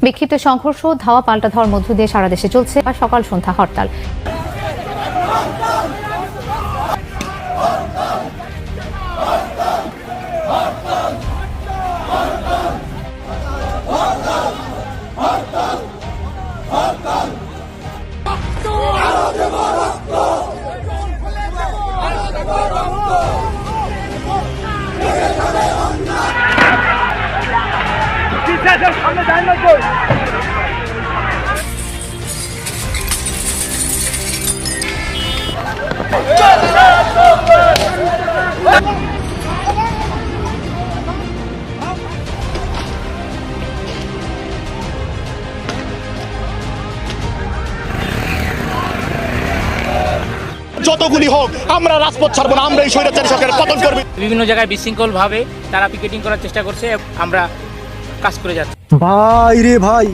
বিক্ষিপ্ত সংঘর্ষ, ধাওয়া পাল্টা ধাওয়ার মধ্য দিয়ে সারা দেশে চলছে সকাল সন্ধ্যা হরতাল। যতগুলি হোক আমরা রাজপথ ছাড়বো না, আমরা এই স্বৈরাচারী সরকারের পতন করব। বিভিন্ন জায়গায় বিশৃঙ্খল ভাবে তারা পিকেটিং করার চেষ্টা করছে, আমরা কাজ করে যাচ্ছি। ভাই রে ভাই,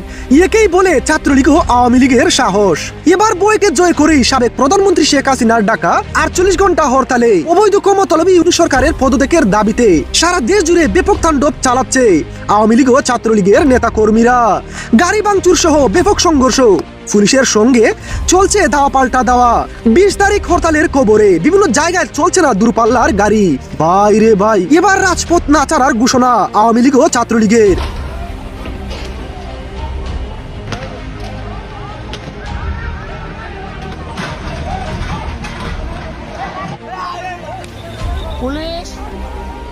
একেই বলে ছাত্রলীগ ও আওয়ামী লীগের সাহস। এবার বইকে জয় করেই সাবেক প্রধানমন্ত্রী শেখ হাসিনার ডাকা 48 ঘন্টা হরতালে অবৈধ কর্মতলবী ইউনিট সরকারের পদত্যাগের দাবিতে সারা দেশ জুড়ে ব্যাপক তাণ্ডব চালাচ্ছে আওয়ামী লীগ ও ছাত্রলীগের নেতা কর্মীরা। গাড়ি ভাঙচুর সহ ব্যাপক সংঘর্ষ, পুলিশের সঙ্গে চলছে ধাওয়া পাল্টা দেওয়া। 20 তারিখ হরতালের কবরে বিভিন্ন জায়গায় চলছে না দূরপাল্লার গাড়ি। ভাই রে ভাই, এবার রাজপথ না ছাড়ার ঘোষণা আওয়ামী লীগ ও ছাত্রলীগের। পুলিশ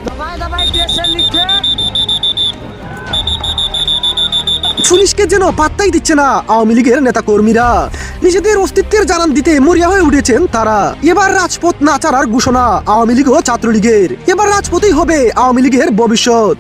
দবাই দবাই দিয়েছে লিখে, পুলিশকে যেন পাত্তাই দিচ্ছে না আওয়ামী লীগের নেতা কর্মীরা। নিজেদের অস্তিত্বের জানান দিতে মরিয়া হয়ে উঠেছেন তারা। এবার রাজপথ না ছাড়ার ঘোষণা আওয়ামী লীগ ও ছাত্রলীগের। এবার রাজপথই হবে আওয়ামী লীগের ভবিষ্যৎ।